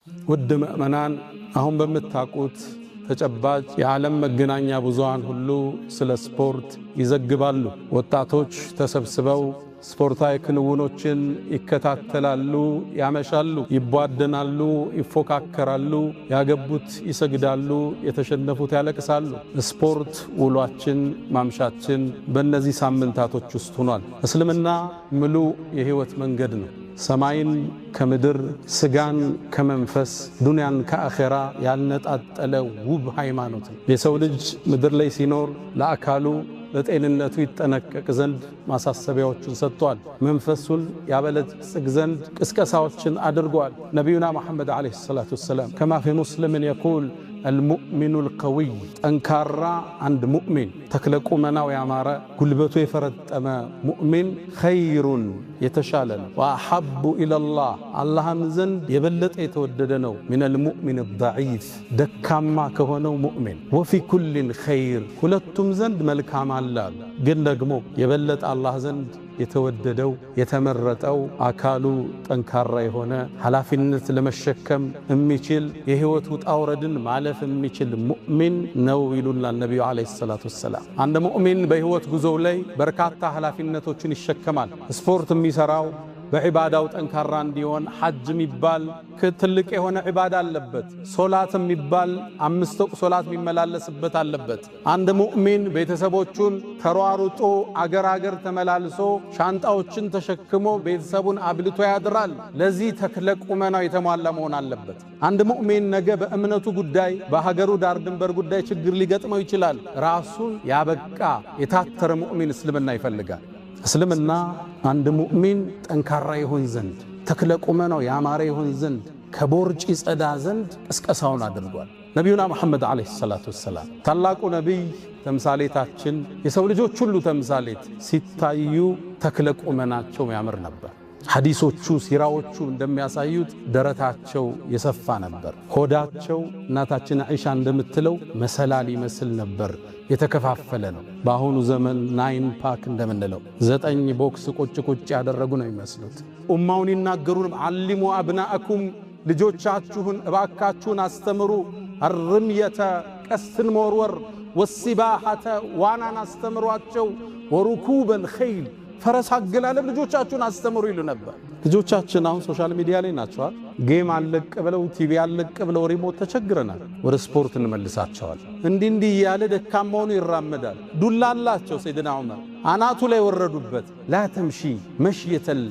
ውድ ምእመናን አሁን በምታውቁት ተጨባጭ የዓለም መገናኛ ብዙሃን ሁሉ ስለ ስፖርት ይዘግባሉ። ወጣቶች ተሰብስበው ስፖርታዊ ክንውኖችን ይከታተላሉ፣ ያመሻሉ፣ ይቧደናሉ፣ ይፎካከራሉ፣ ያገቡት ይሰግዳሉ፣ የተሸነፉት ያለቅሳሉ። ስፖርት ውሏችን ማምሻችን በእነዚህ ሳምንታቶች ውስጥ ሆኗል። እስልምና ሙሉ የህይወት መንገድ ነው። ሰማይን ከምድር ስጋን ከመንፈስ ዱንያን ከአኺራ ያልነጣጠለ ውብ ሃይማኖት ነው። የሰው ልጅ ምድር ላይ ሲኖር ለአካሉ ለጤንነቱ ይጠነቀቅ ዘንድ ማሳሰቢያዎችን ሰጥቷል። መንፈሱን ያበለጽግ ዘንድ ቅስቀሳዎችን አድርጓል። ነቢዩና መሐመድ ዓለይሂ ሰላቱ ወሰላም ከማ ፊ ሙስሊምን የቁል المؤمن القوي ጠንካራ አንድ ሙእሚን ተክለቁመናው ያማረ ጉልበቱ የፈረጠመ ሙእሚን ኸይሩን የተሻለ ነው። ወአሐቡ ኢለላህ አላህም ዘንድ የበለጠ የተወደደ ነው። ሚነል ሙእሚን الضعيف ደካማ ከሆነው ሙእሚን ወፊ ኩልን ኸይር ሁለቱም ዘንድ መልካም አለ። ግን ደግሞ የበለጠ አላህ ዘንድ የተወደደው የተመረጠው አካሉ ጠንካራ የሆነ ኃላፊነት ለመሸከም የሚችል የህይወት ውጣ ውረድን ማለፍ የሚችል ሙእሚን ነው ይሉናል ነብዩ አለይሂ ሰላቱ ወሰላም። አንድ ሙእሚን በህይወት ጉዞው ላይ በርካታ ኃላፊነቶችን ይሸከማል። ስፖርት የሚሰራው በዒባዳው ጠንካራ እንዲሆን ሐጅ የሚባል ትልቅ የሆነ ዒባዳ አለበት። ሶላት የሚባል 5 ወቅት ሶላት የሚመላለስበት አለበት። አንድ ሙእሚን ቤተሰቦቹን ተሯሩጦ አገር ተመላልሶ ሻንጣዎችን ተሸክሞ ቤተሰቡን አብልቶ ያድራል። ለዚህ ተክለ ቁመናው የተሟላ መሆን አለበት። አንድ ሙእሚን ነገ በእምነቱ ጉዳይ በሀገሩ ዳር ድንበር ጉዳይ ችግር ሊገጥመው ይችላል። ራሱን ያበቃ የታተረ ሙእሚን እስልምና ይፈልጋል። እስልምና አንድ ሙእሚን ጠንካራ ይሆን ዘንድ ተክለ ቁመናው ያማረ ይሆን ዘንድ ከቦርጭ ይጸዳ ዘንድ ቅስቀሳውን አድርጓል። ነቢዩና መሐመድ ዓለይሂ ሰላቱ ወሰላም ታላቁ ነቢይ ተምሳሌታችን የሰው ልጆች ሁሉ ተምሳሌት ሲታዩ ተክለ ቁመናቸው ያምር ነበር። ሐዲሶቹ ሲራዎቹ እንደሚያሳዩት ደረታቸው የሰፋ ነበር። ሆዳቸው እናታችን አይሻ እንደምትለው መሰላል ይመስል ነበር፣ የተከፋፈለ ነው። በአሁኑ ዘመን 9 ፓክ እንደምንለው 9 ቦክስ ቁጭ ያደረጉ ነው የሚመስሉት። ኡማውን ይናገሩን አልሙ አብናአኩም ልጆቻችሁን እባካችሁን አስተምሩ፣ አርምየተ ቀስትን መወርወር፣ ወሲባሐተ ዋናን አስተምሯቸው፣ ወሩኩበል ኸይል ፈረስ አገላለብ ልጆቻችሁን አስተምሩ ይሉ ነበር። ልጆቻችን አሁን ሶሻል ሚዲያ ላይ ናቸዋል። ጌም አለቅ ብለው ቲቪ አለቅ ብለው ሪሞት ተቸግረናል። ወደ ስፖርት እንመልሳቸዋል። እንዲህ እያለ ደካማውን ይራመዳል። ዱላ አላቸው። ሰይድና ዑመር አናቱ ላይ ወረዱበት። ላ ተምሺ መሽየተል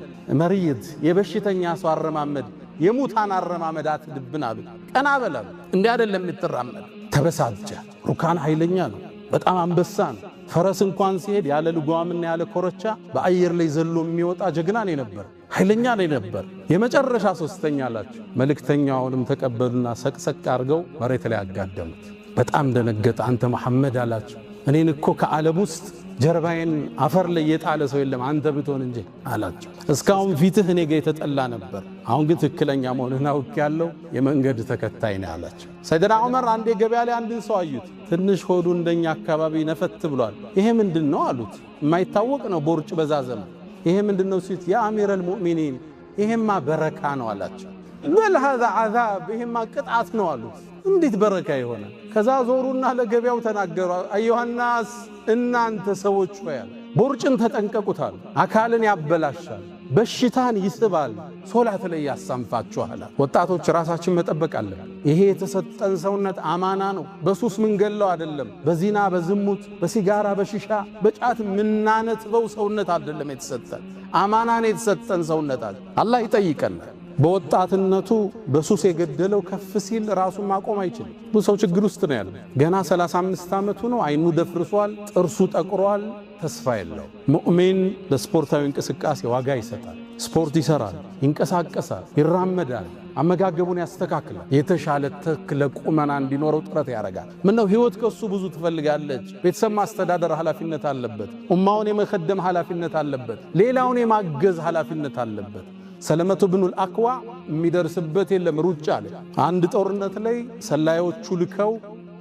መሪድ የበሽተኛ ሰው አረማመድ የሙታን አረማመድ አትድብን አሉ። ቀና በላሉ እንዲህ አይደለም የምትራመድ። ተበሳጨ። ሩካን ኃይለኛ ነው፣ በጣም አንበሳ ነው። ፈረስ እንኳን ሲሄድ ያለ ልጓምና ያለ ኮረቻ በአየር ላይ ዘሎ የሚወጣ ጀግና ነው ነበር፣ ኃይለኛ ነው ነበር። የመጨረሻ ሶስተኛ አላቸው። መልእክተኛውንም ተቀበሉና ሰቅሰቅ አድርገው መሬት ላይ አጋደሙት። በጣም ደነገጠ። አንተ መሐመድ አላቸው፣ እኔን እኮ ከዓለም ውስጥ ጀርባዬን አፈር ላይ የጣለ ሰው የለም አንተ ብትሆን እንጂ አላቸው። እስካሁን ፊትህ እኔ ጋር የተጠላ ነበር፣ አሁን ግን ትክክለኛ መሆንህን አውቄያለሁ፣ የመንገድ ተከታይ ነህ አላቸው። ሰይድና ዑመር አንዴ ገበያ ላይ አንድን ሰው አዩት። ትንሽ ሆዱ እንደኛ አካባቢ ነፈት ብሏል። ይሄ ምንድነው አሉት። የማይታወቅ ነው ቦርጭ በዛዘመ። ይሄ ምንድነው ሲት ያ አሚረል ሙእሚኒን ይሄማ በረካ ነው አላቸው። በል هذا عذاب ይሄማ ቅጣት ነው አሉት። እንዴት በረካ ይሆናል? ከዛ ዞሩና ለገበያው ተናገሩ። አዩሃናስ እናንተ ሰዎች ሆይ ቦርጭን ተጠንቀቁታል። አካልን ያበላሻል፣ በሽታን ይስባል፣ ሶላት ላይ ያሳንፋችኋል። ወጣቶች ራሳችን መጠበቅ አለን። ይሄ የተሰጠን ሰውነት አማና ነው። በሱስ ምንገለው አይደለም። በዚና በዝሙት በሲጋራ በሽሻ በጫት ምናነጥበው ሰውነት አይደለም የተሰጠን። አማና ነው የተሰጠን ሰውነት አለ። አላህ ይጠይቀናል። በወጣትነቱ በሱስ የገደለው ከፍ ሲል ራሱን ማቆም አይችልም። ብዙ ሰው ችግር ውስጥ ነው ያለው። ገና 35 ዓመቱ ነው፣ አይኑ ደፍርሷል፣ ጥርሱ ጠቁሯል፣ ተስፋ የለው። ሙእሚን ለስፖርታዊ እንቅስቃሴ ዋጋ ይሰጣል። ስፖርት ይሰራል፣ ይንቀሳቀሳል፣ ይራመዳል፣ አመጋገቡን ያስተካክላል፣ የተሻለ ተክለ ቁመና እንዲኖረው ጥረት ያደርጋል። ምነው ህይወት ከሱ ብዙ ትፈልጋለች። ቤተሰብ ማስተዳደር ኃላፊነት አለበት። ኡማውን የመከደም ኃላፊነት አለበት። ሌላውን የማገዝ ኃላፊነት አለበት። ሰለመቱ ብኑል አክዋ የሚደርስበት የለም ሩጫ አለ። አንድ ጦርነት ላይ ሰላዮቹ ልከው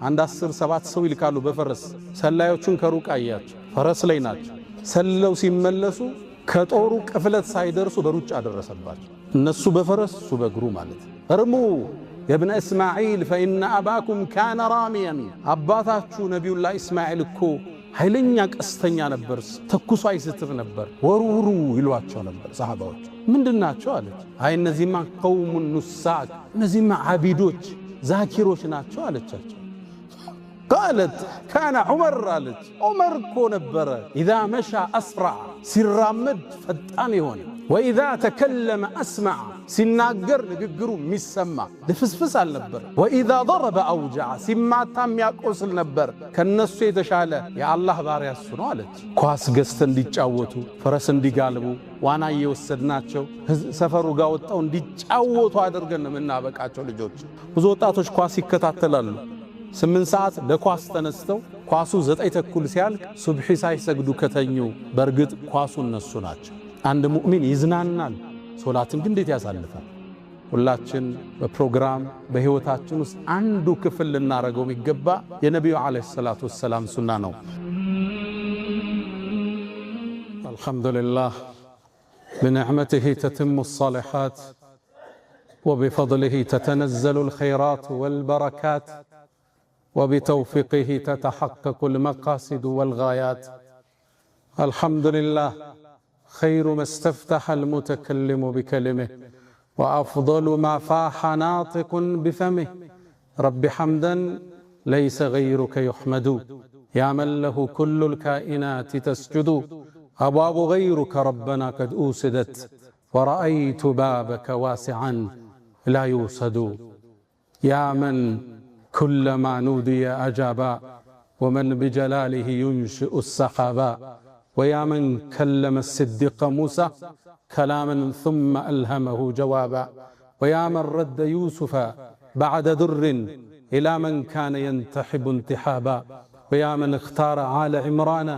አንድ 17 ሰው ይልካሉ በፈረስ። ሰላዮቹን ከሩቅ አያቸው፣ ፈረስ ላይ ናቸው። ሰለው ሲመለሱ ከጦሩ ቅፍለት ሳይደርሱ በሩጫ ደረሰባቸው። እነሱ በፈረስ እሱ በእግሩ ማለት እርሙ يا ابن إسماعيل فإن أباكم كان راميا أباتاتشو نبي الله إسماعيل كو ኃይለኛ ቀስተኛ ነበርስ ተኩሶ አይስትር ነበር ወሩሩ ይሏቸው ነበር ሰሃባዎች ምንድናቸው አለች አይ እነዚህማ ቀውሙ ኑሳክ እነዚህማ አቢዶች ዛኪሮች ናቸው አለቻቸው قالت كان عمر قالت عمر كو نبر اذا مشى اسرع سيرامد فطان يሆነ واذا تكلم اسمع ሲናገር ንግግሩ ሚሰማ ለፍስፍስ አልነበር واذا ضرب اوجع ሲማታም ያቆስል ነበር ከነሱ የተሻለ የአላህ ባሪያ እሱ ነው አለች ኳስ ገዝተ እንዲጫወቱ ፈረስ እንዲጋልቡ ዋና እየወሰድናቸው ሰፈሩ ጋር ወጣው እንዲጫወቱ አድርገን ምናበቃቸው ልጆች ብዙ ወጣቶች ኳስ ይከታተላሉ 8 ሰዓት ለኳስ ተነስተው ኳሱ 9 ተኩል ሲያልቅ ሱብሂ ሳይሰግዱ ከተኙ በርግጥ ኳሱ እነሱ ናቸው አንድ ሙእሚን ይዝናናል ሶላትን ግን እንዴት ያሳልፋል ሁላችን በፕሮግራም በህይወታችን ውስጥ አንዱ ክፍል ልናረገው የሚገባ የነብዩ አለይሂ ሰላቱ ወሰለም ሱና ነው አልহামዱሊላህ بنعمته تتم الصالحات وبفضله تتنزل الخيرات والبركات وبتوفيقه تتحقق المقاصد والغايات الحمد لله خير ما استفتح المتكلم بكلمه وأفضل ما فاح ناطق بفمه رب حمدا ليس غيرك يحمد يا من له كل الكائنات تسجد أبواب غيرك ربنا قد أوسدت ورأيت بابك واسعا لا يوسد يا من كلما نودي أجابا ومن بجلاله ينشئ السحابا ويا من كلم الصديق موسى كلاما ثم ألهمه جوابا ويا من رد يوسف بعد در إلى من كان ينتحب انتحابا ويا من اختار آل عمران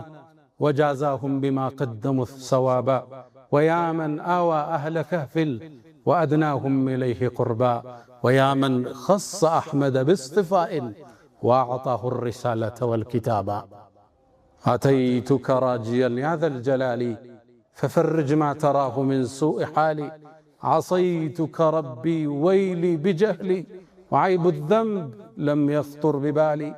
وجازاهم بما قدموا ثوابا ويا من آوى أهل كهف وأدناهم إليه قربا ويا من خص أحمد باصطفاء وأعطاه الرسالة والكتابا أتيتك راجيا يا ذا الجلال ففرج ما تراه من سوء حالي عصيتك ربي ويلي بجهلي وعيب الذنب لم يخطر ببالي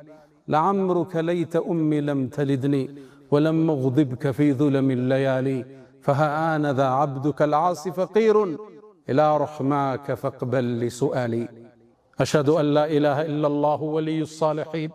لعمرك ليت أمي لم تلدني ولم أغضبك في ظلم الليالي فها أنا ذا عبدك العاصي فقير إلى رحماك فاقبل لسؤالي أشهد أن لا إله إلا الله ولي الصالحين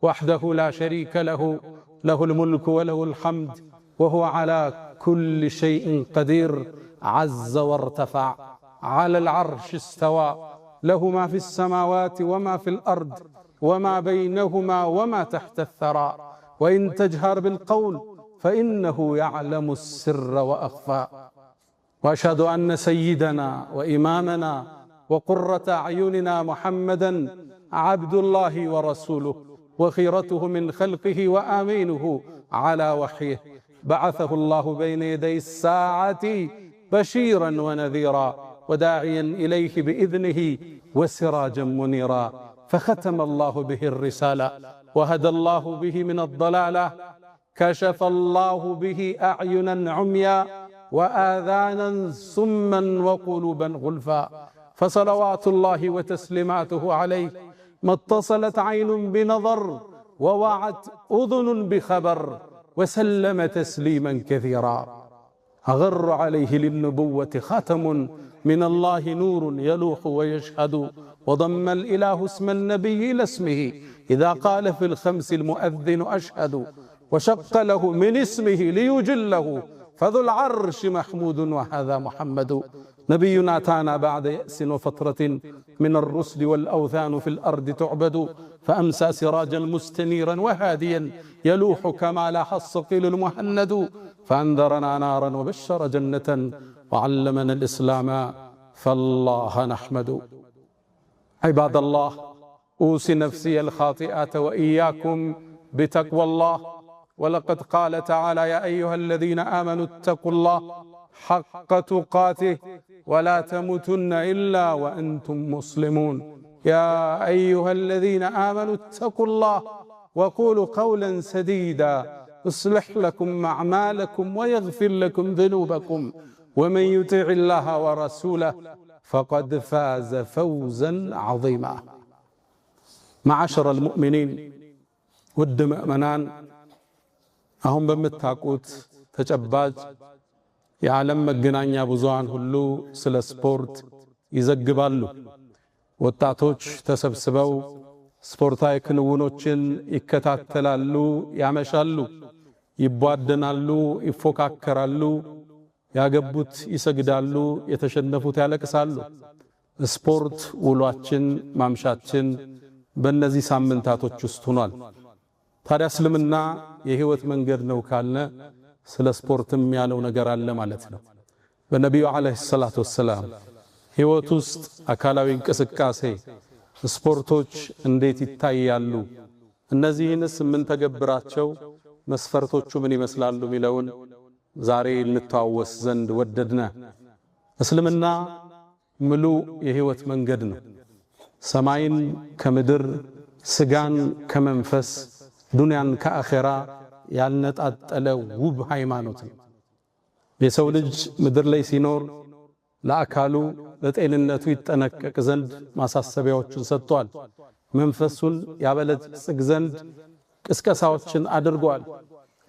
وحده لا شريك له له الملك وله الحمد وهو على كل شيء قدير عز وارتفع على العرش استوى له ما في السماوات وما في الأرض وما بينهما وما تحت الثرى وإن تجهر بالقول فإنه يعلم السر وأخفى وأشهد أن سيدنا وإمامنا وقرة أعيننا محمدًا عبد الله ورسوله وخيرته من خلقه وآمينه على وحيه بعثه الله بين يدي الساعة بشيرا ونذيرا وداعيا إليه بإذنه وسراجا منيرا فختم الله به الرسالة وهدى الله به من الضلالة كشف الله به أعينا عميا وآذانا سما وقلوبا غلفا فصلوات الله وتسليماته عليه ما اتصلت عين بنظر ووعت أذن بخبر وسلم تسليما كثيرا أغر عليه للنبوة ختم من الله نور يلوح ويشهد وضم الإله اسم النبي إلى اسمه إذا قال في الخمس المؤذن أشهد وشق له من اسمه ليجله فذو العرش محمود وهذا محمد نبينا أتانا بعد يأس وفترة من الرسل والأوثان في الأرض تعبد فأمسى سراجا مستنيرا وهاديا يلوح كما لاح الصقيل المهند فأنذرنا نارا وبشر جنة وعلمنا الإسلام فالله نحمد عباد الله أوصي نفسي الخاطئة وإياكم بتقوى الله ولقد قال تعالى يا أيها الذين آمنوا اتقوا الله حق تقاته ولا تموتن إلا وأنتم مسلمون يا أيها الذين آمنوا اتقوا الله وقولوا قولا سديدا يصلح لكم أعمالكم ويغفر لكم ذنوبكم ومن يطع الله ورسوله فقد فاز فوزا عظيما. معاشر المؤمنين ود مؤمنان አሁን በመታቁት ተጨባጭ የዓለም መገናኛ ብዙሃን ሁሉ ስለ ስፖርት ይዘግባሉ። ወጣቶች ተሰብስበው ስፖርታዊ ክንውኖችን ይከታተላሉ፣ ያመሻሉ፣ ይቧደናሉ፣ ይፎካከራሉ፣ ያገቡት ይሰግዳሉ፣ የተሸነፉት ያለቅሳሉ። ስፖርት ውሏችን ማምሻችን በእነዚህ ሳምንታቶች ውስጥ ሆኗል። ታዲያ እስልምና የህይወት መንገድ ነው ካልነ ስለ ስፖርትም ያለው ነገር አለ ማለት ነው። በነቢዩ አለይሂ ሰላቱ ወሰላም ህይወት ውስጥ አካላዊ እንቅስቃሴ ስፖርቶች እንዴት ይታያሉ፣ እነዚህንስ ምን ተገብራቸው መስፈርቶቹ ምን ይመስላሉ ሚለውን ዛሬ እንተዋወስ ዘንድ ወደድና። እስልምና ሙሉ የህይወት መንገድ ነው። ሰማይን ከምድር ስጋን ከመንፈስ ዱንያን ከአኺራ ያልነጣጠለ ውብ ሃይማኖት ነው። የሰው ልጅ ምድር ላይ ሲኖር ለአካሉ ለጤንነቱ ይጠነቀቅ ዘንድ ማሳሰቢያዎችን ሰጥቷል። መንፈሱን ያበለጽግ ዘንድ ቅስቀሳዎችን አድርጓል።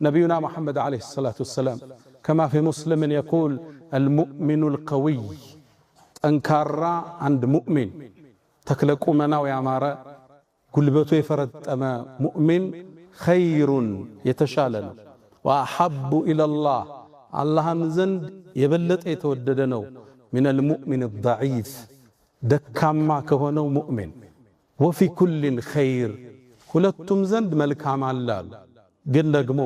ነቢዩና መሐመድ አለይሂ ሰላቱ ወሰላም ከማ ፊ ሙስሊምን የቁል አልሙእሚኑ አልቀዊይ ጠንካራ አንድ ሙእሚን ተክለ ቁመናው ያማረ ጉልበቱ የፈረጠመ ሙእሚን ኸይሩን የተሻለ ነው። ወአሐቡ ኢለላህ አላህም ዘንድ የበለጠ የተወደደ ነው። ሚነል ሙእሚን አልደዒፍ ደካማ ከሆነው ሙእሚን። ወፊ ኩሊን ኸይር ሁለቱም ዘንድ መልካም አለ። ግን ደግሞ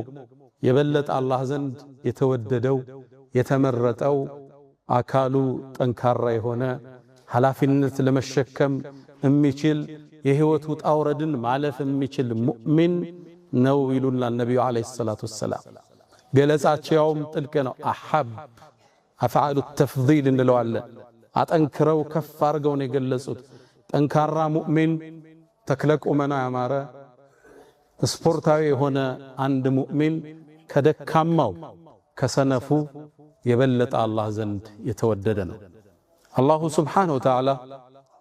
የበለጠ አላህ ዘንድ የተወደደው የተመረጠው አካሉ ጠንካራ የሆነ ኃላፊነት ለመሸከም የሚችል የህይወት ውጣ ውረድን ማለፍ የሚችል ሙእሚን ነው ይሉናል ነብዩ አለይሂ ሰላቱ ወሰላም። ገለጻቸውም ጥልቅ ነው። አሐብ አፍዓሉ ተፍዲል እንለዋለን። አጠንክረው ከፍ አድርገው ነው የገለጹት። ጠንካራ ሙእሚን ተክለ ቁመና ያማረ ስፖርታዊ የሆነ አንድ ሙእሚን ከደካማው ከሰነፉ የበለጠ አላህ ዘንድ የተወደደ ነው። አላሁ ሱብሓነሁ ወተዓላ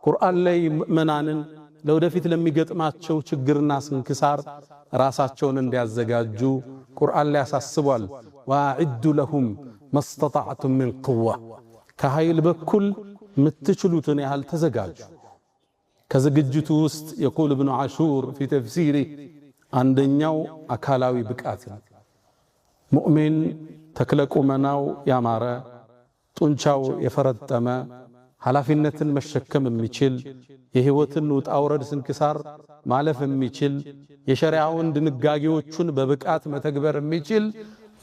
ቁርአን ላይ ምእመናንን ለወደፊት ለሚገጥማቸው ችግርና ስንክሳር ራሳቸውን እንዲያዘጋጁ ቁርአን ላይ ያሳስባል። ወአዒዱ ለሁም መስተጣዕቱም ሚን ቁዋ ከኃይል በኩል ምትችሉትን ያህል ተዘጋጁ። ከዝግጅቱ ውስጥ የቁል ኢብኑ ዓሹር ፊ ተፍሲሪ አንደኛው አካላዊ ብቃት ነው። ሙእሚን ተክለ ቁመናው ያማረ ጡንቻው የፈረጠመ ኃላፊነትን መሸከም የሚችል የህይወትን ውጣ ውረድ ስንክሳር ማለፍ የሚችል የሸሪዓውን ድንጋጌዎቹን በብቃት መተግበር የሚችል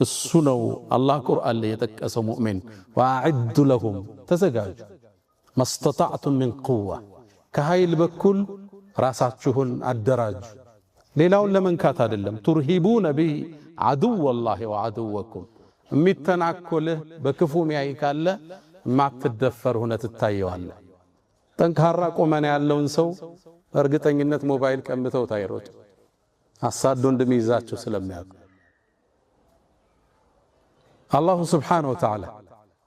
እሱ ነው አላህ ቁርአን ላይ የጠቀሰው ሙእሚን። ወአዒዱ ለሁም ተዘጋጁ መስተጣዕቱም ሚን ቁዋ ከኃይል በኩል ራሳችሁን አደራጁ። ሌላውን ለመንካት አይደለም። ቱርሂቡነ ቢሂ ዐዱወላሂ ወዐዱወኩም የሚተናኮልህ በክፉ ሚያይ ካለ ማትደፈር ሆነ ትታየዋለህ። ጠንካራ ቁመና ያለውን ሰው እርግጠኝነት ሞባይል ቀምተው ታይሮጥ አሳዶ እንደሚይዛቸው ስለሚያውቁ አላሁ ሱብሓነሁ ወተዓላ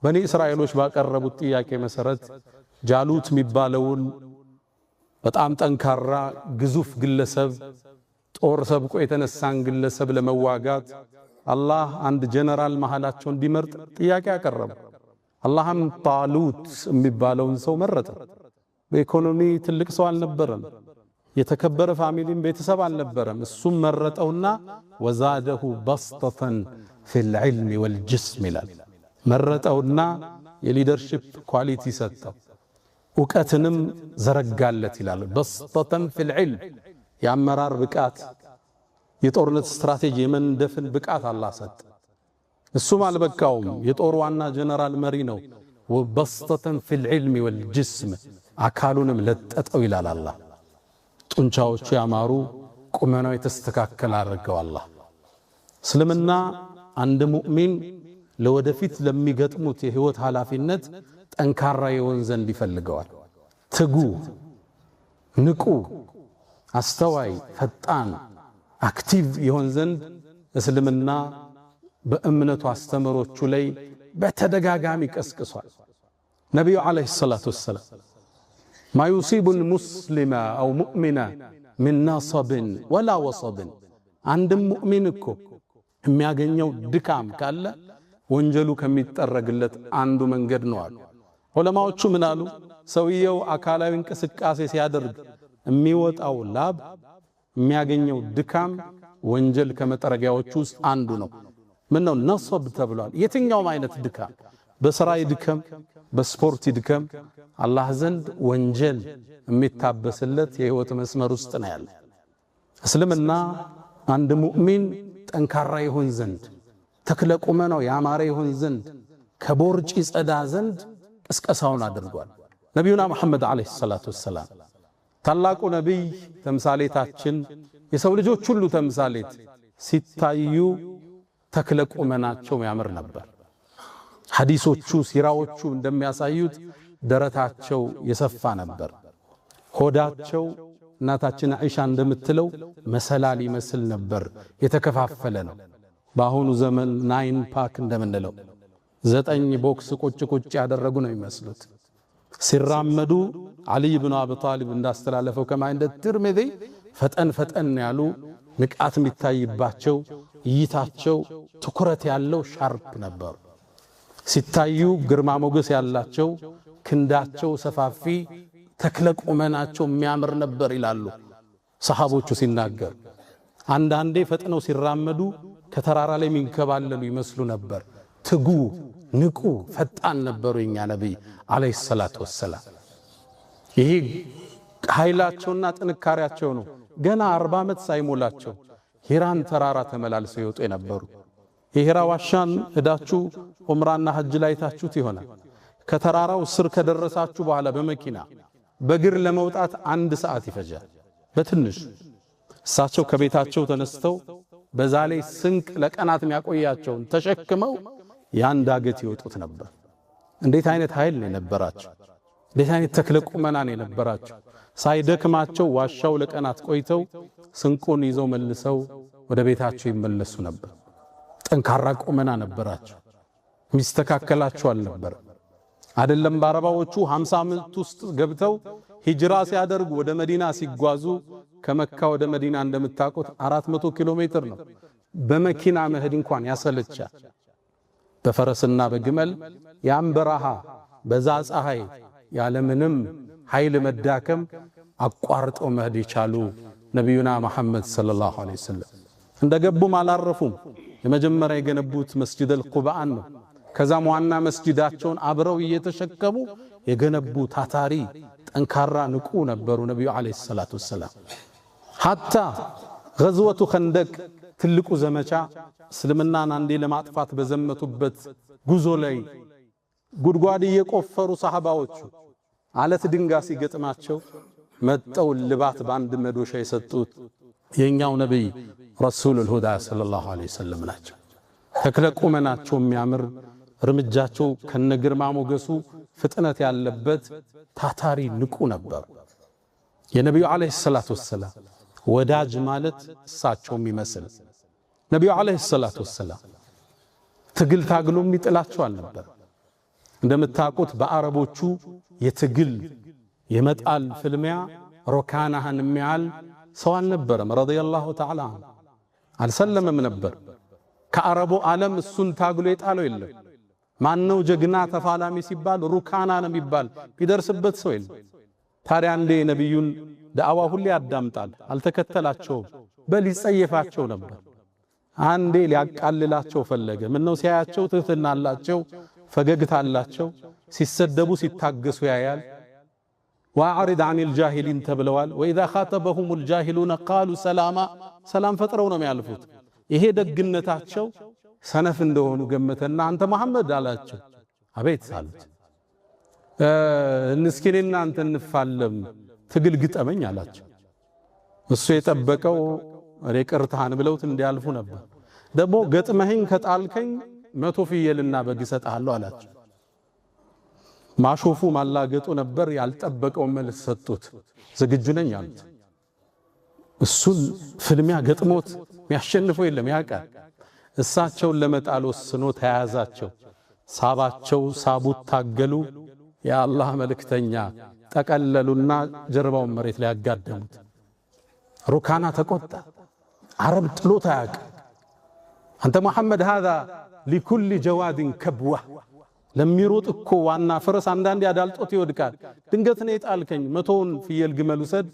በኒ እስራኤሎች ባቀረቡት ጥያቄ መሰረት ጃሉት የሚባለውን በጣም ጠንካራ ግዙፍ ግለሰብ ጦር ሰብቆ የተነሳን ግለሰብ ለመዋጋት አላህ አንድ ጀነራል መሃላቸው እንዲመርጥ ጥያቄ አቀረቡ። አላህም ጣሉት የሚባለውን ሰው መረጠ። በኢኮኖሚ ትልቅ ሰው አልነበረም፣ የተከበረ ፋሚሊም ቤተሰብ አልነበረም። እሱም መረጠውና ወዛደሁ በስጠተን ፊል ዒልሚ ወልጅስም ይላል። መረጠውና የሊደርሺፕ ኳሊቲ ሰጠው፣ እውቀትንም ዘረጋለት ይላል። በስጠተን ፊል ዒልም የአመራር ብቃት የጦርነት ስትራቴጂ የመንደፍን ብቃት አላህ ሰጠ። እሱም አልበቃውም፣ የጦር ዋና ጀነራል መሪ ነው። ወበስጠተን ፊል ዒልሚ ወልጅስም አካሉንም ለጠጠው ይላል አላህ። ጡንቻዎቹ ያማሩ ቁመናው የተስተካከለ አድርገው አላህ። እስልምና አንድ ሙእሚን ለወደፊት ለሚገጥሙት የህይወት ኃላፊነት ጠንካራ የሆን ዘንድ ይፈልገዋል። ትጉ፣ ንቁ፣ አስተዋይ፣ ፈጣን፣ አክቲቭ የሆን ዘንድ እስልምና በእምነቱ አስተምሮቹ ላይ በተደጋጋሚ ቀስቅሷል። ነቢዩ ዓለይሂ ሰላቱ ወሰላም ማ ዩሲቡል ሙስሊመ አው ሙእሚነ ሚን ነሰብን ወላ ወሰብን፣ አንድም ሙእሚን እኮ የሚያገኘው ድካም ካለ ወንጀሉ ከሚጠረግለት አንዱ መንገድ ነው አሉ ዑለማዎቹ። ምን አሉ? ሰውየው አካላዊ እንቅስቃሴ ሲያደርግ የሚወጣው ላብ የሚያገኘው ድካም ወንጀል ከመጠረጊያዎቹ ውስጥ አንዱ ነው። ምን ነው ነሰብ ተብሏል? የትኛውም አይነት ድካም፣ በሥራ ይድከም፣ በስፖርት ይድከም፣ አላህ ዘንድ ወንጀል የሚታበስለት የህይወት መስመር ውስጥ ነው ያለ። እስልምና አንድ ሙእሚን ጠንካራ ይሆን ዘንድ፣ ተክለ ቁመናው ያማረ ይሆን ዘንድ፣ ከቦርጭ ይጸዳ ዘንድ ቅስቀሳውን አድርጓል። ነቢዩና መሐመድ ዓለይሂ ሰላቱ ወሰላም ታላቁ ነቢይ ተምሳሌታችን፣ የሰው ልጆች ሁሉ ተምሳሌት ሲታዩ ተክለ ቁመናቸው ያምር ነበር። ሐዲሶቹ ሲራዎቹ እንደሚያሳዩት ደረታቸው የሰፋ ነበር። ሆዳቸው እናታችን አይሻ እንደምትለው መሰላል ይመስል ነበር፣ የተከፋፈለ ነው። በአሁኑ ዘመን 9 ፓክ እንደምንለው 9 ቦክስ ቁጭ ቁጭ ያደረጉ ነው የሚመስሉት። ሲራመዱ አሊ ኢብኑ አቢ ጣሊብ እንዳስተላለፈው ከማ እንደ ትርሚዚ ፈጠን ፈጠን ያሉ ንቃት የሚታይባቸው እይታቸው ትኩረት ያለው ሻርፕ ነበሩ። ሲታዩ ግርማ ሞገስ ያላቸው ክንዳቸው ሰፋፊ ተክለ ቁመናቸው የሚያምር ነበር ይላሉ ሰሃቦቹ ሲናገር። አንዳንዴ ፈጥነው ሲራመዱ ከተራራ ላይ የሚንከባለሉ ይመስሉ ነበር። ትጉ ንቁ ፈጣን ነበሩ የኛ ነብይ አለይሂ ሰላቱ ወሰላም። ይሄ ኃይላቸውና ጥንካሬያቸው ነው። ገና 40 ዓመት ሳይሞላቸው ሂራን ተራራ ተመላልሰው ይወጡ የነበሩ። የሂራ ዋሻን ሄዳችሁ ዑምራና ሐጅ ላይ ታችሁት ይሆናል። ከተራራው ስር ከደረሳችሁ በኋላ በመኪና በእግር ለመውጣት 1 ሰዓት ይፈጃል በትንሽ። እሳቸው ከቤታቸው ተነስተው በዛ ላይ ስንቅ ለቀናት የሚያቆያቸውን ተሸክመው ያን ዳገት ይወጡት ነበር። እንዴት አይነት ኃይል ነው የነበራቸው! እንዴት አይነት ተክለ ቁመና ነው የነበራቸው! ሳይደክማቸው ዋሻው ለቀናት ቆይተው ስንቁን ይዘው መልሰው ወደ ቤታቸው ይመለሱ ነበር። ጠንካራ ቁመና ነበራቸው። ሚስተካከላቸው አልነበር። አይደለም በአረባዎቹ 50 ዓመት ውስጥ ገብተው ሂጅራ ሲያደርጉ ወደ መዲና ሲጓዙ ከመካ ወደ መዲና እንደምታውቁት 400 ኪሎ ሜትር ነው። በመኪና መሄድ እንኳን ያሰለቻል። በፈረስና በግመል ያን በረሃ በዛ ፀሐይ ያለምንም ኃይል መዳከም አቋርጠው መሄድ የቻሉ ነቢዩና መሐመድ ሰለላሁ ዐለይሂ ወሰለም እንደገቡም አላረፉም። የመጀመሪያ የገነቡት መስጂድ አልቁባን ነው። ከዛም ዋና መስጂዳቸውን አብረው እየተሸከሙ የገነቡ ታታሪ ጠንካራ ንቁ ነበሩ ነቢዩ ዐለይሂ ሰላቱ ወሰላም። ሐታ ገዝወቱ ኸንደቅ ትልቁ ዘመቻ እስልምናን አንዴ ለማጥፋት በዘመቱበት ጉዞ ላይ ጉድጓድ እየቆፈሩ ሰሃባዎቹ አለት ድንጋይ ሲገጥማቸው መጠው ልባት ባንድ መዶሻ የሰጡት የኛው ነብይ ረሱሉል ሁዳ ሰለላሁ ዐለይሂ ወሰለም ናቸው። ተክለ ቁመናቸው የሚያምር እርምጃቸው ከነግርማ ሞገሱ ፍጥነት ያለበት ታታሪ ንቁ ነበር። የነብዩ ዐለይሂ ሰላቱ ወሰላም ወዳጅ ማለት እሳቸው የሚመስል ነብዩ ዐለይሂ ሰላቱ ወሰላም ትግል ታግሎ የሚጥላቸው አልነበር። እንደምታውቁት በአረቦቹ የትግል የመጣል ፍልሚያ ሮካናህን የሚያል ሰው አልነበረም። ረዲየላሁ ተዓላ አልሰለመም ነበር። ከአረቡ ዓለም እሱን ታግሎ የጣለው የለም። ማነው ጀግና ተፋላሚ ሲባል ሩካና ነው የሚባል ቢደርስበት ሰው የለም። ታዲያ እንደ ነብዩን ዳዕዋ ሁሌ ያዳምጣል፣ አልተከተላቸውም፣ በል ይጸየፋቸው ነበር። አንዴ ሊያቃልላቸው ፈለገ። ምነው ሲያያቸው ትህትና አላቸው፣ ፈገግታ አላቸው፣ ሲሰደቡ ሲታገሱ ያያል። ወአዕሪድ ዐኒል ጃሂሊን ተብለዋል። ወኢዛ ኻተበሁሙል ጃሂሉነ ቃሉ ሰላማ፣ ሰላም ፈጥረው ነው የሚያልፉት። ይሄ ደግነታቸው ሰነፍ እንደሆኑ ገመተና አንተ መሐመድ አላቸው። አቤት አሉት። እንስኪኔና አንተ እንፋለም ትግል ግጠመኝ አላቸው። እሱ የጠበቀው ሬቅርታን ብለውት እንዲያልፉ ነበር። ደግሞ ገጥመህኝ ከጣልከኝ 100 ፍየልና በግ እሰጥሃለሁ አላቸው። ማሾፉ ማላገጡ ነበር። ያልጠበቀው መልስ ሰጡት። ዝግጁ ነኝ አሉት። እሱን ፍልሚያ ገጥሞት የሚያሸንፈው የለም ያውቃል። እሳቸውን ለመጣል ወስኖ ተያያዛቸው፣ ሳባቸው፣ ሳቡት፣ ታገሉ። የአላህ መልእክተኛ ጠቀለሉና ጀርባውን መሬት ላይ ያጋደሙት። ሩካና ተቆጣ። አረብ ጥሎት አያውቅም። አንተ መሐመድ هذا لكل جواد كبوة ለሚሮጥ እኮ ዋና ፈረስ አንዳንዴ አዳልጦት ይወድቃል። ድንገት ነው የጣልከኝ፣ 100ውን ፍየል ግመል ውሰድ፣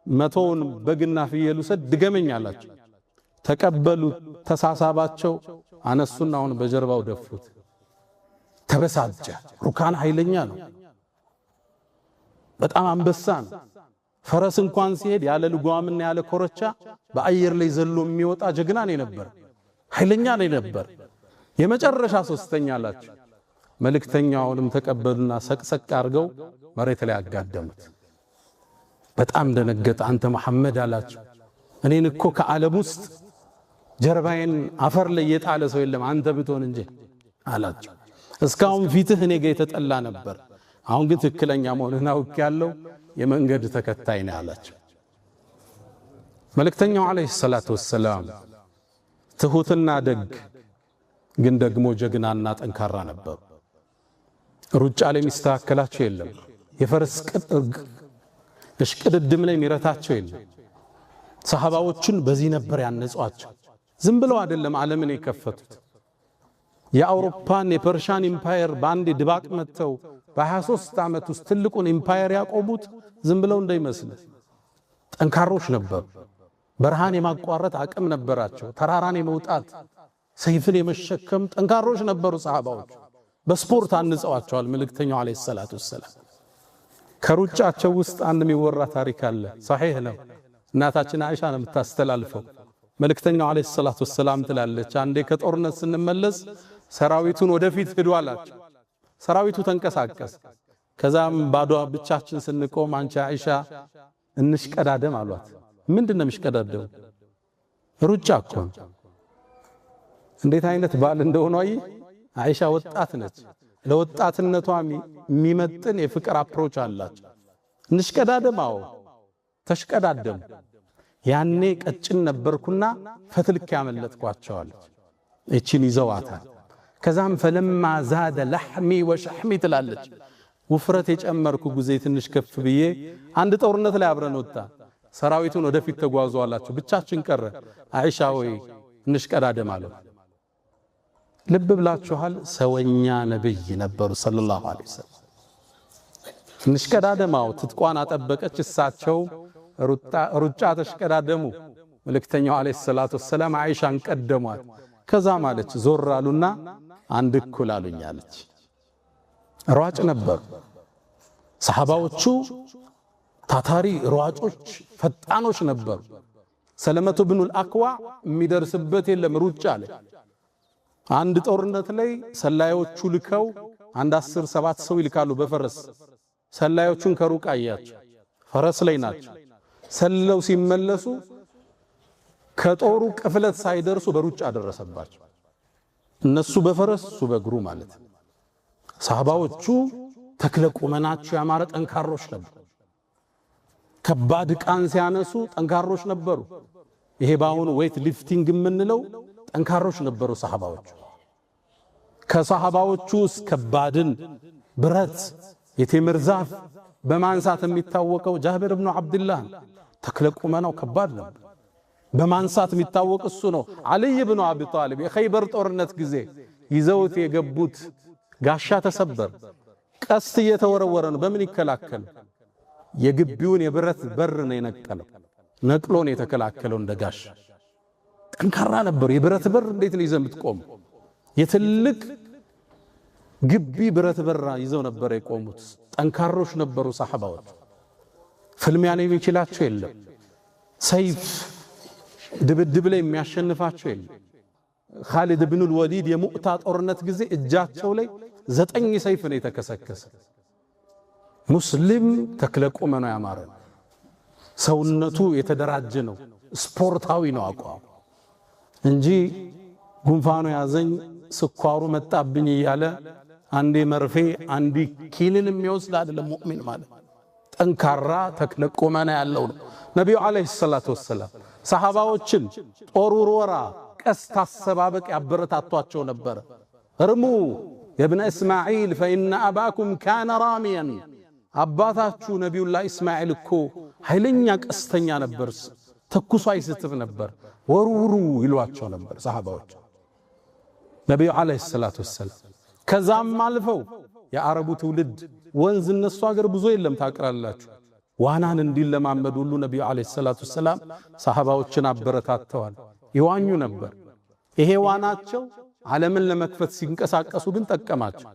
100ውን በግና ፍየል ውሰድ ድገመኝ አላቸው። ተቀበሉ። ተሳሳባቸው። አነሱና አሁን በጀርባው ደፉት። ተበሳጨ። ሩካና ኃይለኛ ነው፣ በጣም አንበሳ ነው። ፈረስ እንኳን ሲሄድ ያለ ልጓምና ያለ ኮረቻ በአየር ላይ ዘሎ የሚወጣ ጀግና ነው ነበር፣ ኃይለኛ ነው ነበር። የመጨረሻ ሶስተኛ አላቸው። መልእክተኛውንም ተቀበሉና ሰቅሰቅ አድርገው መሬት ላይ አጋደሙት። በጣም ደነገጠ። አንተ መሐመድ አላቸው፣ እኔን እኮ ከዓለም ውስጥ ጀርባዬን አፈር ላይ የጣለ ሰው የለም አንተ ብትሆን እንጂ አላቸው። እስካሁን ፊትህ እኔ ጋር የተጠላ ነበር፣ አሁን ግን ትክክለኛ መሆንህን አውቄያለሁ፣ የመንገድ ተከታይ ነህ አላቸው። መልእክተኛው አለይሂ ሰላቱ ወሰላም ትሁትና ደግ ግን ደግሞ ጀግናና ጠንካራ ነበሩ። ሩጫ ላይ የሚስተካከላቸው የለም። የፈረስ እሽቅድድም ላይ የሚረታቸው የለም። ሰሃባዎችን በዚህ ነበር ያነጿቸው። ዝም ብለው አይደለም ዓለምን የከፈቱት። የአውሮፓን የፐርሻን ኢምፓየር በአንድ ድባቅ መተው በ23 ዓመት ውስጥ ትልቁን ኢምፓየር ያቆሙት ዝም ብለው እንዳይመስል ጠንካሮች ነበሩ። በረሃን የማቋረጥ አቅም ነበራቸው። ተራራን የመውጣት ሰይፍን የመሸከም ጠንካሮች ነበሩ ሰሃባዎች። በስፖርት አንጸዋቸዋል መልእክተኛው አለይሂ ሰላቱ ወሰላም። ከሩጫቸው ውስጥ አንድ የሚወራ ታሪክ አለ፣ ሷሂህ ነው። እናታችን አይሻ ነው የምታስተላልፈው። መልእክተኛው አለይሂ ሰላቱ ወሰላም ትላለች፣ አንዴ ከጦርነት ስንመለስ ሰራዊቱን ወደፊት ሄዱ አላቸው። ሰራዊቱ ተንቀሳቀስ። ከዛም ባዶ ብቻችን ስንቆም አንቺ አይሻ እንሽቀዳደም አሏት። ምንድነው ምሽቀዳደው? ሩጫ እኮ። እንዴት አይነት ባል እንደሆነ አይሻ ወጣት ነች። ለወጣትነቷ የሚመጥን የፍቅር አፕሮች አላት። እንሽቀዳደም። አዎ ተሽቀዳደም። ያኔ ቀጭን ነበርኩና ፈትልክ ያመለጥኳቸዋል። እቺን ይዘዋታል። ከዛም ፈለማ ዛደ ለሕሚ ወሸሕሚ ትላለች። ውፍረት የጨመርኩ ጊዜ ትንሽ ከፍ ብዬ አንድ ጦርነት ላይ አብረን ወጣ። ሰራዊቱን ወደፊት ተጓዙ አላቸው። ብቻችን ቀረ። አይሻ ወይ እንሽቀዳደም አለው። ልብ ብላችኋል? ሰወኛ ነብይ ነበሩ ሰለላሁ ዐለይሂ ወሰለም። እንሽቀዳደማው ትጥቋን አጠበቀች። እሳቸው ሩጫ ተሽቀዳደሙ። መልእክተኛው ዐለይሂ ሰላቱ ወሰላም አይሻን ቀደሟት። ከዛ ማለች ዞር አሉና አንድ እኩል አሉኝ አለች። ሯጭ ነበሩ ሰሃባዎቹ። ታታሪ ሯጮች፣ ፈጣኖች ነበሩ። ሰለመቱ ብኑል አክዋ የሚደርስበት የለም ሩጫ ላይ። አንድ ጦርነት ላይ ሰላዮቹ ልከው አንድ 10-7 ሰው ይልካሉ በፈረስ። ሰላዮቹን ከሩቅ አያቸው፣ ፈረስ ላይ ናቸው። ሰለው ሲመለሱ ከጦሩ ቅፍለት ሳይደርሱ በሩጫ ደረሰባቸው። እነሱ በፈረስ እሱ በእግሩ ማለት። ሰሃባዎቹ ተክለ ቁመናቸው ያማረ ጠንካሮች ነበሩ። ከባድ ዕቃን ሲያነሱ ጠንካሮች ነበሩ። ይሄ ባሁኑ ዌይት ሊፍቲንግ የምንለው ጠንካሮች ነበሩ ሰሃባዎቹ። ከሰሃባዎቹ ውስጥ ከባድን ብረት የቴምር ዛፍ በማንሳት የሚታወቀው ጃብር ኢብኑ አብዱላህ ተክለ ቁመናው ከባድ ነበር። በማንሳት የሚታወቅ እሱ ነው። አልይ ኢብኑ አቢ ጣሊብ የኸይበር ጦርነት ጊዜ ይዘውት የገቡት ጋሻ ተሰበር። ቀስት እየተወረወረ ነው። በምን ይከላከል? የግቢውን የብረት በር ነው የነቀለው። ነቅሎን የተከላከለው እንደ ጋሻ ጠንካራ ነበር። የብረት በር እንዴት ነው ይዘው የምትቆሙ? የትልቅ ግቢ ብረት በር ይዘው ነበር የቆሙት። ጠንካሮች ነበሩ ሰሃባዎች። ፍልሚያ ላይ የሚችላቸው የለም። ሰይፍ ድብድብ ላይ የሚያሸንፋቸው የለም። ኻሊድ ኢብኑል ወሊድ የሙዕታ ጦርነት ጊዜ እጃቸው ላይ 9 ሰይፍ ነው የተከሰከሰ። ሙስሊም ተክለ ቁመናው ያማረ ሰውነቱ የተደራጀ ነው። ስፖርታዊ ነው አቋም እንጂ ጉንፋኑ ያዘኝ ስኳሩ መጣብኝ እያለ አንዴ መርፌ አንዴ ኪኒን የሚወስድ አይደለም ሙእሚን ማለት። ጠንካራ ተክለ ቁመና ያለው ነው። ነብዩ አለይሂ ሰላቱ ወሰላም ሰሃባዎችን ጦር ውርወራ፣ ቀስት አሰባበቅ ያበረታቷቸው ነበር። እርሙ የብነ እስማዒል ፈኢነ አባኩም ካነ ራሚያን አባታችሁ ነቢዩላህ እስማዒል እኮ ኃይለኛ ቀስተኛ ነበር፣ ተኩሶ አይስትም ነበር፣ ወርውሩ ይሏቸው ነበር ሰሃባዎች ነቢዩ ዓለይሂ ሰላቱ ወሰላም። ከዛም አልፈው የአረቡ ትውልድ ወንዝ እነሱ አገር ብዙ የለም ታውቃላችሁ። ዋናን እንዲለማመዱ ሁሉ ነቢዩ ዓለይሂ ሰላቱ ወሰላም ሰሃባዎችን አበረታተዋል። ይዋኙ ነበር። ይሄ ዋናቸው ዓለምን ለመክፈት ሲንቀሳቀሱ ግን ጠቀማቸው።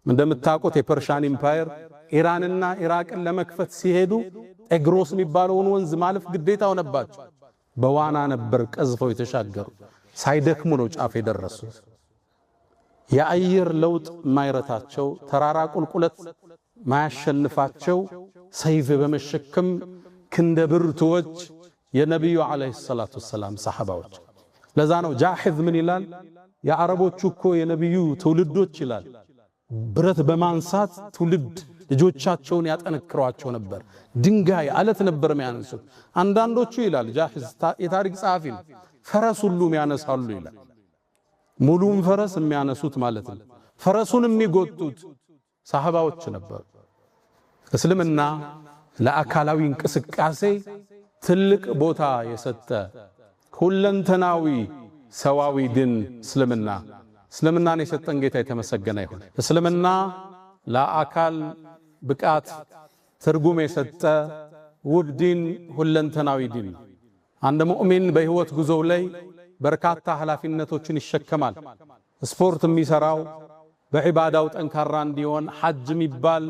እንደምታውቁት የፐርሻን ኢምፓየር ኢራንና ኢራቅን ለመክፈት ሲሄዱ ጤግሮስ የሚባለውን ወንዝ ማለፍ ግዴታ ሆነባቸው። በዋና ነበር ቀዝፈው የተሻገሩ። ሳይደክሙ ነው ጫፍ የደረሱት። የአየር ለውጥ ማይረታቸው፣ ተራራ ቁልቁለት ማያሸንፋቸው፣ ሰይፍ በመሸከም ክንደ ብርቱዎች የነቢዩ ዓለይሂ ሰላቱ ወሰላም ሰሃባዎች። ለዛ ነው ጃሂዝ ምን ይላል? የአረቦቹ እኮ የነቢዩ ትውልዶች ይላል ብረት በማንሳት ትውልድ ልጆቻቸውን ያጠነክሯቸው ነበር። ድንጋይ አለት ነበር የሚያነሱት። አንዳንዶቹ ይላል ጃሂዝ የታሪክ ጸሐፊ ነው ፈረስ ሁሉ የሚያነሳሉ ይላል። ሙሉም ፈረስ የሚያነሱት ማለት ነው። ፈረሱን የሚጎቱት ሰሃባዎች ነበሩ። እስልምና ለአካላዊ እንቅስቃሴ ትልቅ ቦታ የሰጠ ሁለንተናዊ ሰዋዊ ድን እስልምናን የሰጠን ጌታ የተመሰገነ ይሁን። እስልምና ለአካል ብቃት ትርጉም የሰጠ ውብ ዲን፣ ሁለንተናዊ ዲን። አንድ ሙእሚን በህይወት ጉዞው ላይ በርካታ ኃላፊነቶችን ይሸከማል። ስፖርት የሚሰራው በዒባዳው ጠንካራ እንዲሆን፣ ሐጅ የሚባል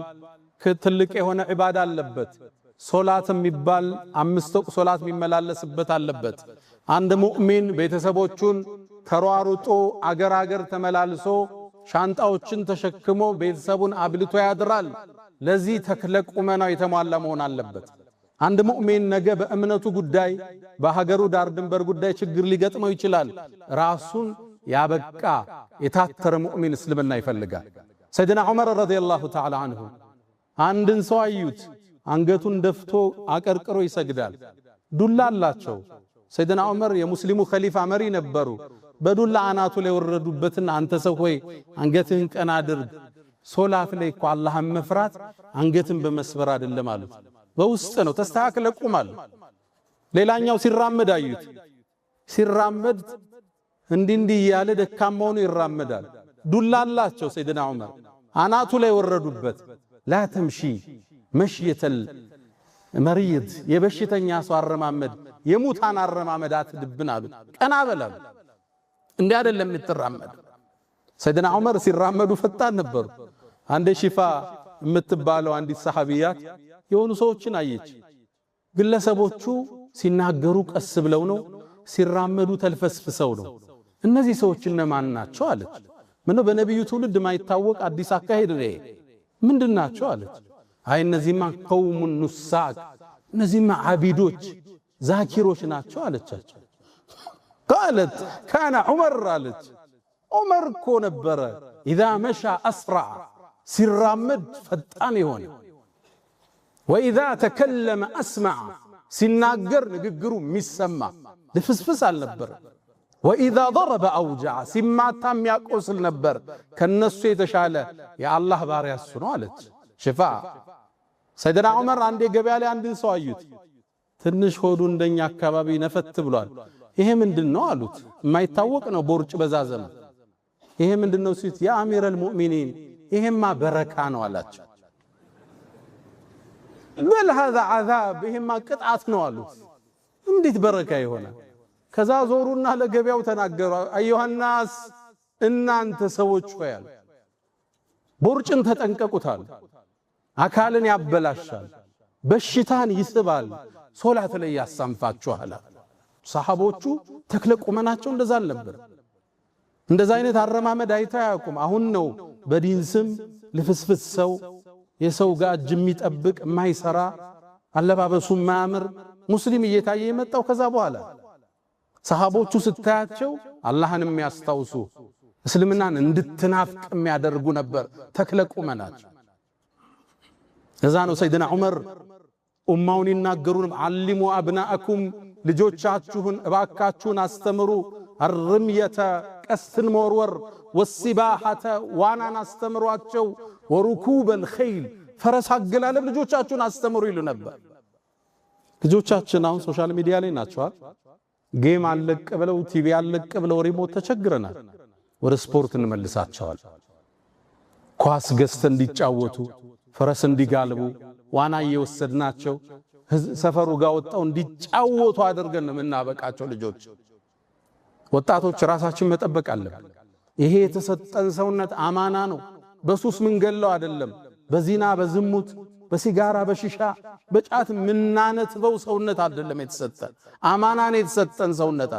ትልቅ የሆነ ዒባዳ አለበት። ሶላት የሚባል 5 ወቅት ሶላት የሚመላለስበት አለበት። አንድ ሙእሚን ቤተሰቦቹን ተሯሩጦ አገር ተመላልሶ ሻንጣዎችን ተሸክሞ ቤተሰቡን አብልቶ ያድራል። ለዚህ ተክለ ቁመናው የተሟላ መሆን አለበት። አንድ ሙእሚን ነገ በእምነቱ ጉዳይ በሀገሩ ዳር ድንበር ጉዳይ ችግር ሊገጥመው ይችላል። ራሱን ያበቃ የታተረ ሙእሚን እስልምና ይፈልጋል። ሰይድና ዑመር ረዲየላሁ ተዓላ አንሁ አንድን ሰው አዩት፣ አንገቱን ደፍቶ አቀርቅሮ ይሰግዳል። ዱላ አላቸው። ሰይድና ዑመር የሙስሊሙ ኸሊፋ መሪ ነበሩ። በዱላ አናቱ ላይ ወረዱበትና አንተ ሰው ሆይ አንገትህን ቀና አድርግ፣ ሶላት ላይ እኮ አላህን መፍራት አንገትን በመስበር አይደለም አሉት። በውስጥ ነው፣ ተስተካክለ ቁም አሉ። ሌላኛው ሲራመድ አዩት። ሲራመድ እንዲህ እያለ ደካማውን ይራመዳል። ዱላ አላቸው ሰይድና ዑመር። አናቱ ላይ ወረዱበት። ላ ተምሺ መሽየተል መሪድ፣ የበሽተኛ ሰው አረማመድ የሙታን አረማመድ አትድብን አሉት። ቀና በላሉ። እንዲህ አይደለም የምትራመድ። ሰይድና ዑመር ሲራመዱ ፈጣን ነበሩ። አንደ ሺፋ የምትባለው አንዲት ሰሃቢያት የሆኑ ሰዎችን አየች። ግለሰቦቹ ሲናገሩ ቀስ ብለው ነው፣ ሲራመዱ ተልፈስፍሰው ነው። እነዚህ ሰዎች እነማን ናቸው አለች። ምነው በነብዩ ትውልድ ማይታወቅ አዲስ አካሄድ ነው ምንድናቸው አለች። አይ እነዚህማ ቀውሙን ኑሳክ፣ እነዚህማ ዓቢዶች ዛኪሮች ናቸው አለቻቸው። ቃለት ካነ ዑመር አለች። ዑመር እኮ ነበረ ኢዛ መሻ አስራዕ፣ ሲራመድ ፈጣን የሆነ ወኢዛ ተከለመ አስማዕ፣ ሲናገር ንግግሩ የሚሰማ ልፍስፍስ አልነበረ። ወኢዛ ضرب አውጀዐ፣ ሲማታ የሚያቆስል ነበር። ከነሱ የተሻለ የአላህ ባሪያ እሱ ነው አለች። ሽፋ ሰይድና ዑመር አንዴ ገበያ ላይ አንድን ሰው አዩት። ትንሽ ሆዱ እንደኛ አካባቢ ነፈት ብሏል። ይሄ ምንድነው አሉት። የማይታወቅ ነው ቦርጭ በዛዘመ። ይሄ ምንድነው ሲት ያ አሚረል ሙእሚኒን፣ ይሄማ በረካ ነው አላቸው። በል هذا عذاب፣ ይሄማ ቅጣት ነው አሉት። እንዴት በረካ ይሆናል? ከዛ ዞሩና ለገበያው ተናገሩ። አዩሃናስ፣ እናንተ ሰዎች ሆይ አሉ፣ ቦርጭን ተጠንቀቁታል። አካልን ያበላሻል፣ በሽታን ይስባል፣ ሶላት ላይ ያሳንፋችኋል። ሰሃቦቹ ተክለ ቁመናቸው እንደዛ አልነበር። እንደዛ አይነት አረማመድ አይተው አያውቁም። አሁን ነው በዲን ስም ልፍስፍስ ሰው፣ የሰው ጋር እጅ የሚጠብቅ የማይሰራ አለባበሱ ማያምር ሙስሊም እየታየ የመጣው ከዛ በኋላ። ሰሃቦቹ ስታያቸው አላህን የሚያስታውሱ እስልምናን እንድትናፍቅ የሚያደርጉ ነበር ተክለ ቁመናቸው። እዛ ነው ሰይድና ዑመር ኡማውን ይናገሩን፣ ዓሊሙ አብናአኩም፣ ልጆቻችሁን እባካችሁን አስተምሩ፣ አርምየተ፣ ቀስትን መወርወር፣ ወሲባሐተ ዋናን አስተምሯቸው ወሩኩበል ኸይል ፈረስ አገላለብ ልጆቻችሁን አስተምሩ ይሉ ነበር። ልጆቻችን አሁን ሶሻል ሚዲያ ላይ ናቸዋል። ጌም አለቅ ብለው ቲቪ አለቅ ብለው ሪሞት ተቸግረናል። ወደ ስፖርት እንመልሳቸዋል። ኳስ ገዝተን እንዲጫወቱ ፈረስ እንዲጋልቡ ዋና እየወሰድናቸው ሰፈሩ ጋር ወጣው እንዲጫወቱ አድርገን የምናበቃቸው ልጆች። ወጣቶች ራሳችን መጠበቅ አለብን። ይሄ የተሰጠን ሰውነት አማና ነው። በሱስ ምንገለው አይደለም። በዚና በዝሙት በሲጋራ በሽሻ በጫት ምናነትበው ሰውነት አይደለም የተሰጠን። አማና ነው የተሰጠን ሰውነት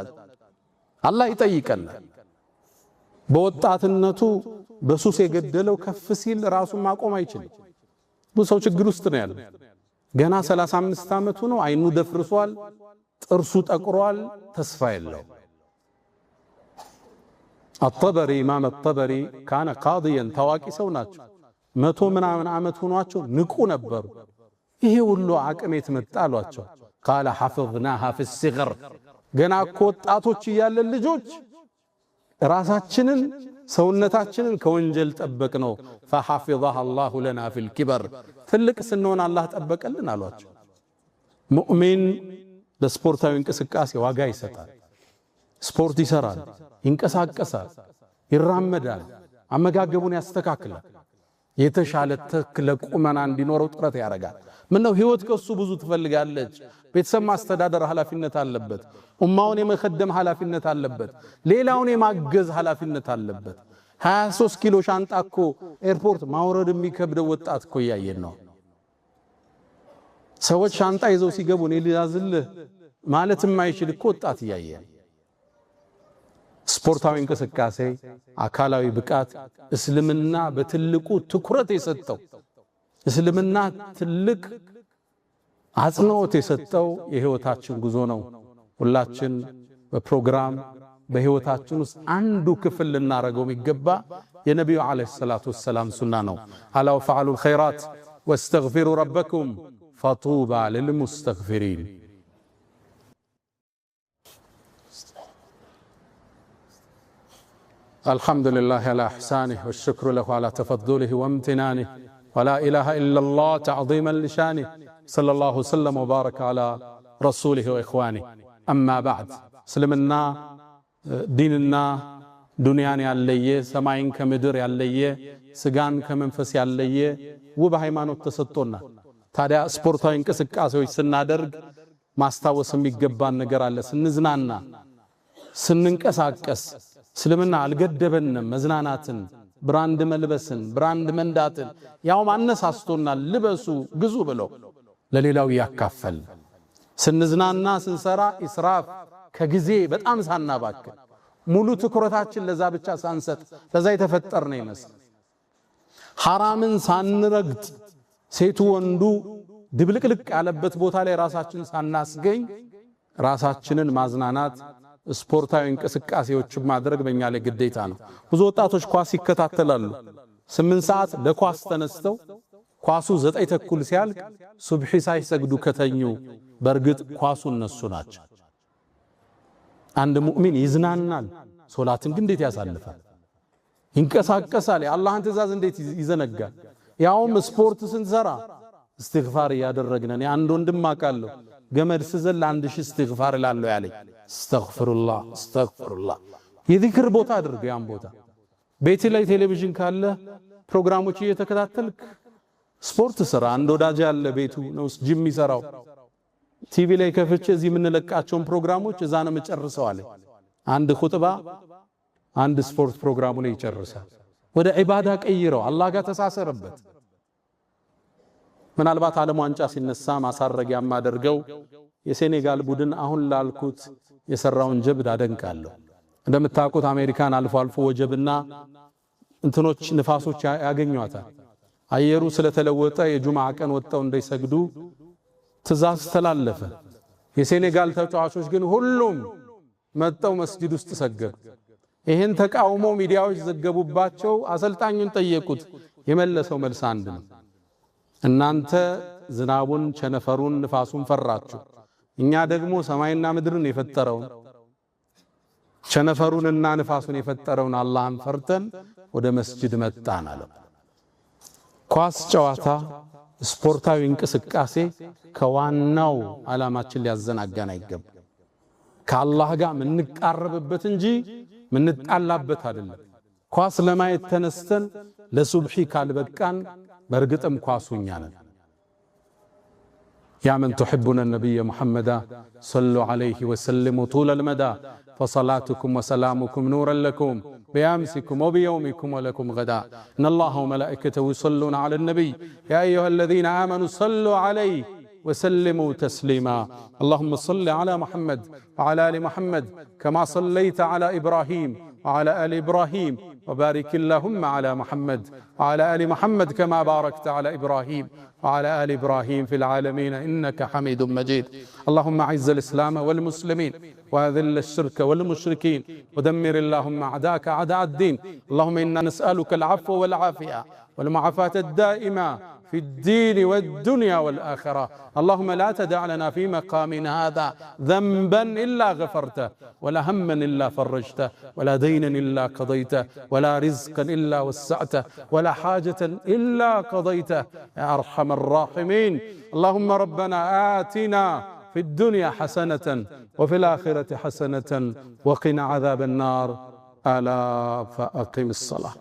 አላህ ይጠይቀናል። በወጣትነቱ በሱስ የገደለው ከፍ ሲል ራሱን ማቆም አይችልም። ብዙ ሰው ችግር ውስጥ ነው ያለው። ገና 35 ዓመቱ ነው። አይኑ ደፍርሷል፣ ጥርሱ ጠቁሯል፣ ተስፋ የለው። አጠበሪ ኢማም አጠበሪ ካነ ቃዲያን ታዋቂ ሰው ናቸው። 100 ምናምን ዓመት ሆኗቸው ንቁ ነበሩ። ይሄ ሁሉ አቅም የትመጣ አሏቸው። ቃለ ሐፍዝናሃ ፊስሲግር ገና እኮ ወጣቶች እያለን ልጆች ራሳችንን ሰውነታችንን ከወንጀል ጠበቅ ነው። ፈሐፊظها الله لنا في الكبر ትልቅ ስንሆን አላህ ጠበቀልን አሏቸው። ሙእሚን ለስፖርታዊ እንቅስቃሴ ዋጋ ይሰጣል። ስፖርት ይሰራል፣ ይንቀሳቀሳል፣ ይራመዳል፣ አመጋገቡን ያስተካክላል፣ የተሻለ ተክለ ቁመና እንዲኖረው ጥረት ያደርጋል። ምነው ህይወት ከሱ ብዙ ትፈልጋለች። ቤተሰብ ማስተዳደር ኃላፊነት አለበት። ኡማውን የመخدም ኃላፊነት አለበት። ሌላውን የማገዝ ኃላፊነት አለበት። 23 ኪሎ ሻንጣ እኮ ኤርፖርት ማውረድ የሚከብደው ወጣት እኮ ያየን ነው። ሰዎች ሻንጣ ይዘው ሲገቡ እኔ ልያዝልህ ማለት የማይችል እኮ ወጣት ያየን። ስፖርታዊ እንቅስቃሴ፣ አካላዊ ብቃት እስልምና በትልቁ ትኩረት የሰጠው እስልምና ትልቅ አጽንዖት የሰጠው የህይወታችን ጉዞ ነው። ሁላችን በፕሮግራም በህይወታችን ውስጥ አንዱ ክፍል ልናረገው የሚገባ የነብዩ አለይሂ ሰላቱ ወሰላም ሱና ነው። አላ ወፈዐሉ الخيرات واستغفروا ربكم فطوبى للمستغفرين። الحمد لله على إحسانه والشكر له على تفضله وامتنانه ولا إله إلا الله تعظيما لشانه صلى الله وسلم وبارك على رسوله وإخوانه. أما بعد سلمنا ديننا دنيان يالليه سماين كمدر يالليه سجان كمنفس يالليه وبهيمانو تسطونا ታዲያ ስፖርታዊ እንቅስቃሴዎች ስናደርግ ማስታወስ የሚገባን ነገር አለ። ስንዝናና ስንንቀሳቀስ እስልምና አልገደበንም። መዝናናትን፣ ብራንድ መልበስን፣ ብራንድ መንዳትን ያውም አነሳስቶናል። ልበሱ ግዙ ብሎ ለሌላው ያካፈል። ስንዝናና ስንሰራ ኢስራፍ ከጊዜ በጣም ሳናባክን ሙሉ ትኩረታችን ለዛ ብቻ ሳንሰጥ ለዛ የተፈጠርነ ይመስል ሐራምን ሳንረግጥ ሴቱ ወንዱ ድብልቅልቅ ያለበት ቦታ ላይ ራሳችን ሳናስገኝ ራሳችንን ማዝናናት ስፖርታዊ እንቅስቃሴዎችን ማድረግ በእኛ ላይ ግዴታ ነው። ብዙ ወጣቶች ኳስ ይከታተላሉ። 8 ሰዓት ለኳስ ተነስተው ኳሱ 9 ተኩል ሲያልቅ ሱብሂ ሳይሰግዱ ከተኙ በርግጥ ኳሱ እነሱ ናቸው። አንድ ሙእሚን ይዝናናል፣ ሶላትን ግን እንዴት ያሳልፋል? ይንቀሳቀሳል፣ የአላህን ትእዛዝ እንዴት ይዘነጋል? ያውም ስፖርት ስንሰራ እስትግፋር ያደረግን እኔ አንድ ወንድም አውቃለሁ ገመድ ስዘል 1000 እስትግፋር እላለሁ ያለኝ። አስተግፍሩላህ አስተግፍሩላህ የዚክር ቦታ አድርገ ያን ቦታ ቤት ላይ ቴሌቪዥን ካለ ፕሮግራሞች እየተከታተልክ ስፖርት ስራ። አንድ ወዳጅ ያለ ቤቱ ነው ጂም ይሰራው ቲቪ ላይ ከፍቼ እዚህ የምንለቃቸውን ፕሮግራሞች እዛ ነው መጨረሰው አለ። አንድ ኹጥባ አንድ ስፖርት ፕሮግራሙ ላይ ይጨርሳል። ወደ ዒባዳ ቀይረው አላህ ጋር ተሳሰረበት። ምናልባት ዓለም ዋንጫ ሲነሳ ማሳረጊያ ማደርገው የሴኔጋል ቡድን አሁን ላልኩት የሰራውን ጀብድ አደንቃለሁ። እንደምታውቁት አሜሪካን አልፎ አልፎ ወጀብና እንትኖች ንፋሶች ያገኟታል። አየሩ ስለተለወጠ የጁምዓ ቀን ወጣው እንዳይሰግዱ ትእዛዝ ተላለፈ። የሴኔጋል ተጫዋቾች ግን ሁሉም መጣው መስጂድ ውስጥ ሰገዱ። ይሄን ተቃውሞ ሚዲያዎች ዘገቡባቸው። አሰልጣኙን ጠየቁት። የመለሰው መልስ አንድ ነው። እናንተ ዝናቡን፣ ቸነፈሩን፣ ንፋሱን ፈራችሁ፣ እኛ ደግሞ ሰማይና ምድርን የፈጠረው ቸነፈሩንና ንፋሱን የፈጠረውን አላህን ፈርተን ወደ መስጂድ መጣን አለ። ኳስ ጨዋታ ስፖርታዊ እንቅስቃሴ ከዋናው ዓላማችን ሊያዘናጋን አይገባም። ከአላህ ጋር ምንቃረብበት እንጂ ምንጣላበት አይደለም። ኳስ ለማየት ተነስተን ለሱብሒ ካልበቃን በርግጥም ኳሱኛ ነን። يا من تحبون النبي محمد صلوا عليه وسلموا طول المدى فصلاتكم وسلامكم نورا لكم بأمسكم وبيومكم ولكم غدا إن الله وملائكته يصلون على النبي يا أيها الذين آمنوا صلوا عليه وسلموا تسليما اللهم صل على محمد وعلى آل محمد كما صليت على إبراهيم وعلى آل إبراهيم وبارك اللهم على محمد وعلى آل محمد كما باركت على إبراهيم وعلى آل إبراهيم في العالمين إنك حميد مجيد اللهم أعز الإسلام والمسلمين وأذل الشرك والمشركين ودمر اللهم أعداءك أعداء الدين اللهم إنا نسألك العفو والعافية والمعافاة الدائمة في الدين والدنيا والآخرة اللهم لا تدع لنا في مقامنا هذا ذنبا إلا غفرته ولا هما إلا فرجته ولا دينا إلا قضيته ولا رزقا إلا وسعته ولا حاجة إلا قضيته يا أرحم الراحمين اللهم ربنا آتنا في الدنيا حسنة وفي الآخرة حسنة وقنا عذاب النار ألا فأقم الصلاة.